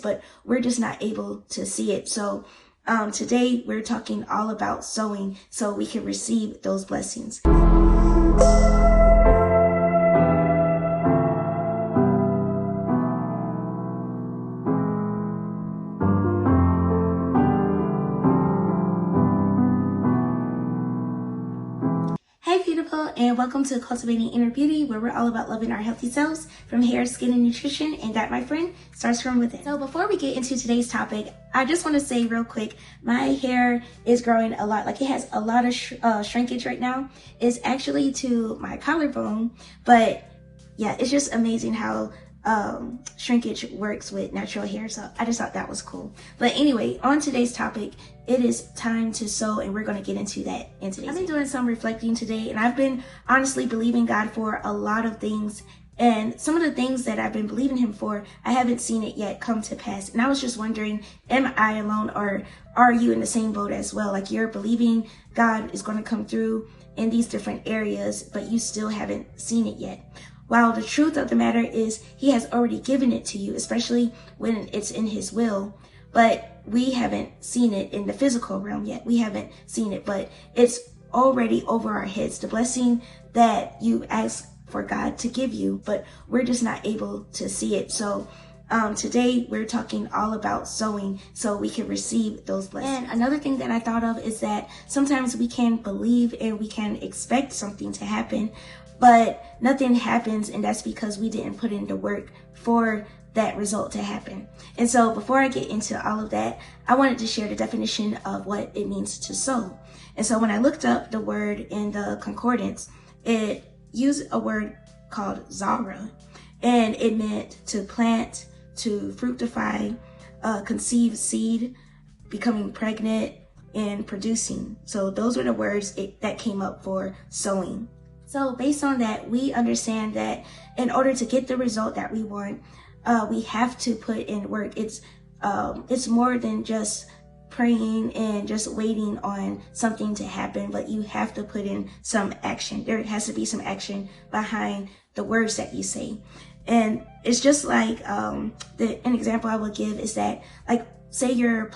but we're just not able to see it. So today we're talking all about sowing so we can receive those blessings. Hey beautiful, and welcome to Cultivating Inner Beauty, where we're all about loving our healthy selves from hair, skin, and nutrition, and that, my friend, starts from within. So before we get into today's topic, I just want to say real quick, my hair is growing a lot. Like, it has a lot of shrinkage right now. It's actually to my collarbone, but yeah, it's just amazing how shrinkage works with natural hair. So I just thought that was cool. But anyway, on today's topic, it is time to sow, and we're going to get into that in today's video. I've been doing some reflecting today, and I've been honestly believing God for a lot of things. And some of the things that I've been believing him for, I haven't seen it yet come to pass. And I was just wondering, am I alone, or are you in the same boat as well? Like, you're believing God is going to come through in these different areas, but you still haven't seen it yet. While the truth of the matter is he has already given it to you, especially when it's in his will, but we haven't seen it in the physical realm yet. We haven't seen it, but it's already over our heads. The blessing that you ask for God to give you, but we're just not able to see it. So today we're talking all about sowing so we can receive those blessings. And another thing that I thought of is that sometimes we can believe and we can expect something to happen, but nothing happens, and that's because we didn't put in the work for that result to happen. And so before I get into all of that, I wanted to share the definition of what it means to sow. And so when I looked up the word in the concordance, it used a word called zara, and it meant to plant, to fructify, conceive seed, becoming pregnant, and producing. So those were the words that came up for sowing. So based on that, we understand that in order to get the result that we want, we have to put in work. It's more than just praying and just waiting on something to happen, but you have to put in some action. There has to be some action behind the words that you say. And it's just like, an example I would give is that, like, say you're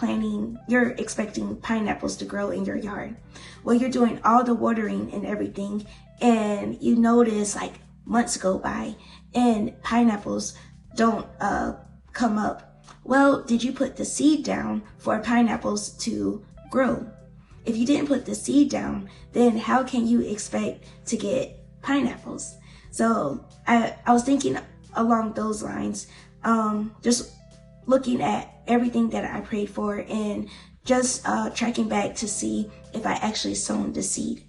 expecting pineapples to grow in your yard. Well, you're doing all the watering and everything, and you notice like months go by and pineapples don't come up. Well, did you put the seed down for pineapples to grow? If you didn't put the seed down, then how can you expect to get pineapples? So I was thinking along those lines, just looking at everything that I prayed for and just tracking back to see if I actually sown the seed.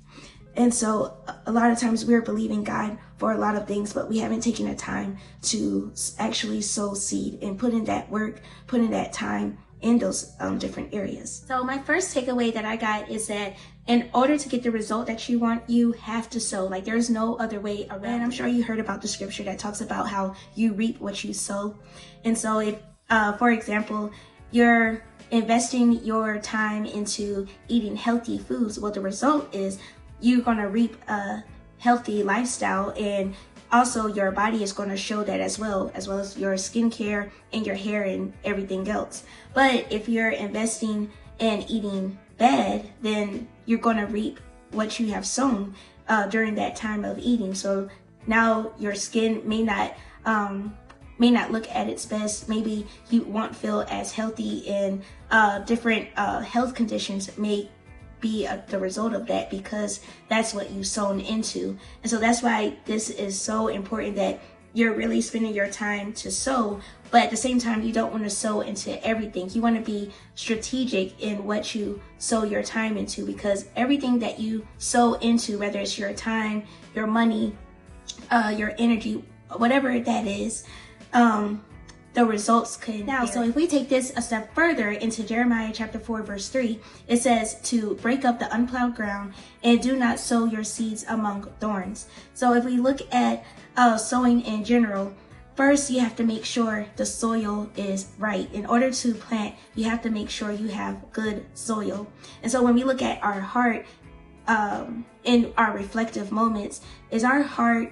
And so a lot of times we're believing God for a lot of things, but we haven't taken the time to actually sow seed and put in that work, put in that time in those different areas. So my first takeaway that I got is that in order to get the result that you want, you have to sow. Like, there's no other way around. And I'm sure you heard about the scripture that talks about how you reap what you sow. And so if, for example, you're investing your time into eating healthy foods, well, the result is you're going to reap a healthy lifestyle, and also your body is going to show that as well as your skincare and your hair and everything else. But if you're investing in eating bad, then you're going to reap what you have sown during that time of eating. So now your skin may not look at its best. Maybe you won't feel as healthy, and different health conditions may be the result of that, because that's what you sown into. And so that's why this is so important, that you're really spending your time to sow, but at the same time, you don't want to sow into everything. You want to be strategic in what you sow your time into, because everything that you sow into, whether it's your time, your money, your energy, whatever that is, the results could vary. So if we take this a step further into Jeremiah chapter 4 verse 3, it says to break up the unplowed ground and do not sow your seeds among thorns. So if we look at sowing in general, first you have to make sure the soil is right. In order to plant, you have to make sure you have good soil. And so when we look at our heart in our reflective moments, is our heart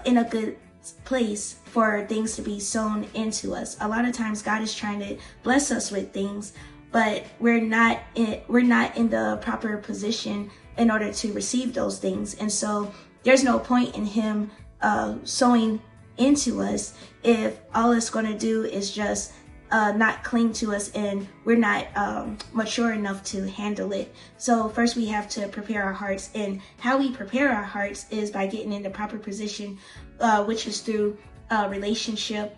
in a good place for things to be sown into us. A lot of times God is trying to bless us with things, but we're not in the proper position in order to receive those things. And so there's no point in him sowing into us if all it's going to do is just not cling to us, and we're not mature enough to handle it. So first we have to prepare our hearts, and how we prepare our hearts is by getting in the proper position, which is through relationship,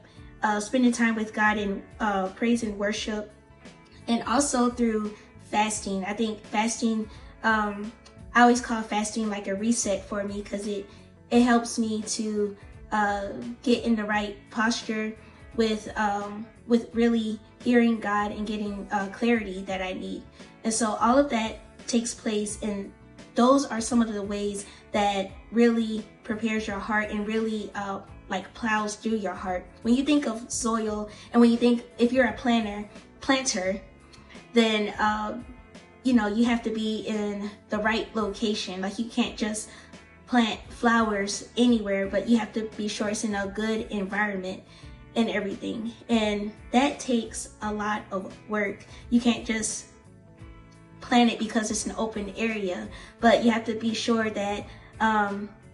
spending time with God in praise and worship, and also through fasting. I think fasting, I always call fasting like a reset for me, because it helps me to get in the right posture with really hearing God and getting clarity that I need. And so all of that takes place, and those are some of the ways that really prepares your heart and really like plows through your heart. When you think of soil, and when you think, if you're a planter, then you have to be in the right location. Like, you can't just plant flowers anywhere, but you have to be sure it's in a good environment and everything. And that takes a lot of work. You can't just plant it because it's an open area, but you have to be sure that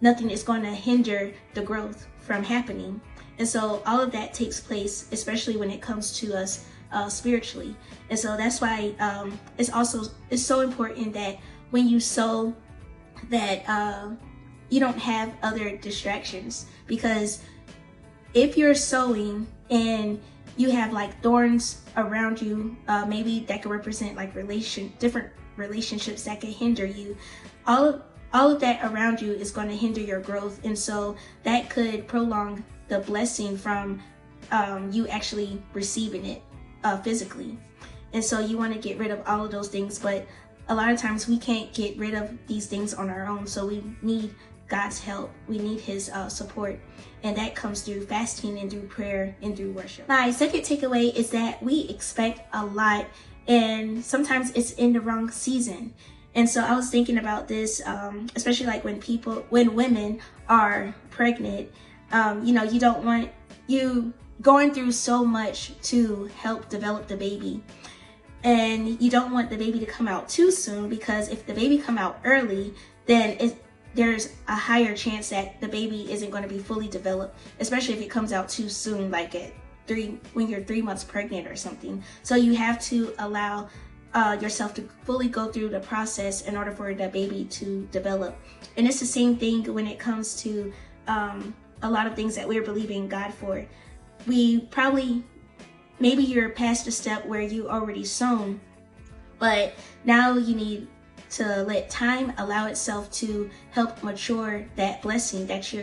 nothing is going to hinder the growth from happening. And so all of that takes place, especially when it comes to us spiritually. And so that's why it's so important that when you sow, that you don't have other distractions. Because if you're sowing and you have like thorns around you, maybe that could represent like different relationships that could hinder you, all of that around you is going to hinder your growth. And so that could prolong the blessing from you actually receiving it physically. And so you want to get rid of all of those things, but a lot of times we can't get rid of these things on our own. So we need God's help. We need his support. And that comes through fasting and through prayer and through worship. My second takeaway is that we expect a lot, and sometimes it's in the wrong season. And so I was thinking about this, especially like when women are pregnant, you don't want you going through so much to help develop the baby. And you don't want the baby to come out too soon, because if the baby come out early, then there's a higher chance that the baby isn't going to be fully developed, especially if it comes out too soon, like when you're 3 months pregnant or something. So you have to allow yourself to fully go through the process in order for the baby to develop. And it's the same thing when it comes to a lot of things that we're believing God for. Maybe you're past the step where you already sown, but now you need to let time allow itself to help mature that blessing that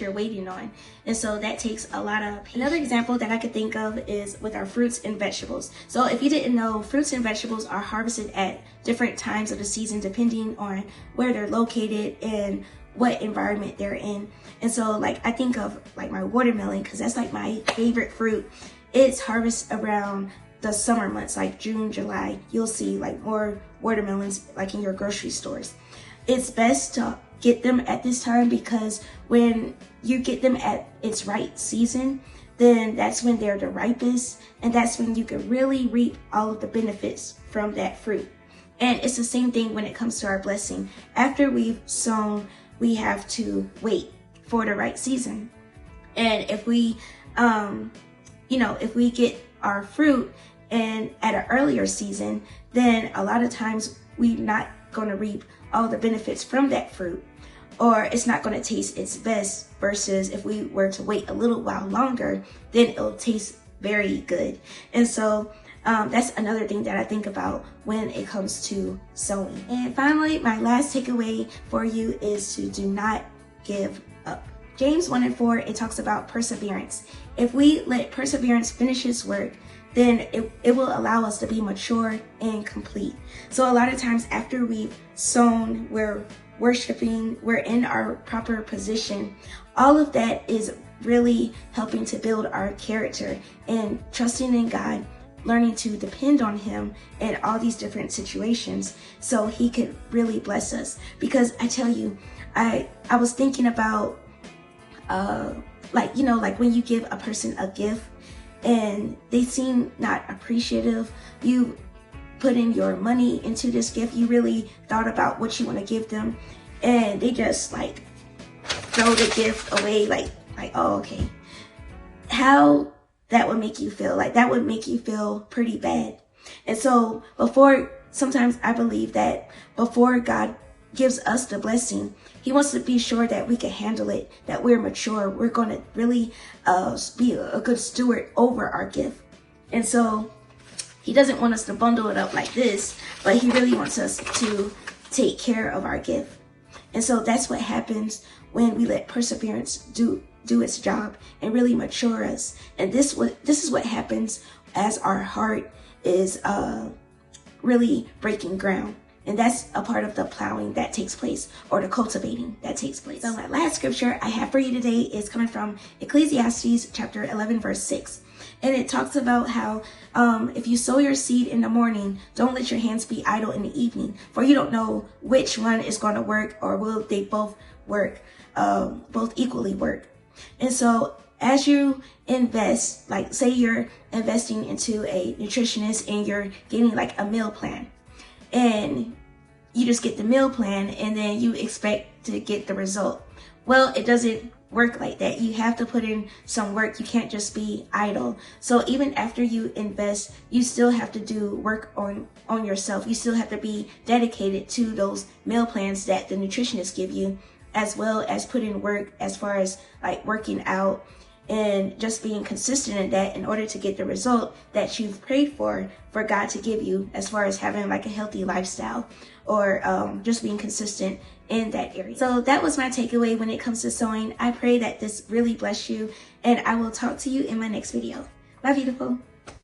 you're waiting on. And so that takes a lot of patience. Another example that I could think of is with our fruits and vegetables. So if you didn't know, fruits and vegetables are harvested at different times of the season depending on where they're located and what environment they're in. And so like I think of like my watermelon, because that's like my favorite fruit. It's harvested around the summer months, like June, July. You'll see like more watermelons like in your grocery stores. It's best to get them at this time, because when you get them at its right season, then that's when they're the ripest, and that's when you can really reap all of the benefits from that fruit. And it's the same thing when it comes to our blessing. After we've sown, we have to wait for the right season. And if we if we get our fruit and at an earlier season, then a lot of times we're not going to reap all the benefits from that fruit, or it's not going to taste its best, versus if we were to wait a little while longer, then it'll taste very good. And so that's another thing that I think about when it comes to sowing. And finally, my last takeaway for you is to do not give up. James 1:4, it talks about perseverance. If we let perseverance finish its work, then it will allow us to be mature and complete. So a lot of times after we've sown, we're worshiping, we're in our proper position. All of that is really helping to build our character and trusting in God, learning to depend on him in all these different situations so he could really bless us. Because I tell you, I was thinking about like, you know, like when you give a person a gift and they seem not appreciative, you put in your money into this gift, you really thought about what you want to give them, and they just like throw the gift away, like oh, okay. How that would make you feel? Like that would make you feel pretty bad. And so sometimes I believe that before God gives us the blessing, he wants to be sure that we can handle it, that we're mature, we're going to really be a good steward over our gift. And so he doesn't want us to bundle it up like this, but he really wants us to take care of our gift. And so that's what happens when we let perseverance do its job and really mature us. And this is what happens as our heart is really breaking ground. And that's a part of the plowing that takes place, or the cultivating that takes place. So my last scripture I have for you today is coming from Ecclesiastes chapter 11, verse 6. And it talks about how if you sow your seed in the morning, don't let your hands be idle in the evening, for you don't know which one is going to work, or will they both work, both equally work. And so as you invest, like say you're investing into a nutritionist and you're getting like a meal plan, and you just get the meal plan and then you expect to get the result. Well, it doesn't work like that. You have to put in some work. You can't just be idle. So even after you invest, you still have to do work on yourself. You still have to be dedicated to those meal plans that the nutritionists give you, as well as put in work as far as like working out and just being consistent in that in order to get the result that you've prayed for God to give you, as far as having like a healthy lifestyle, or just being consistent in that area. So that was my takeaway when it comes to sowing. I pray that this really blessed you, and I will talk to you in my next video. Bye, beautiful.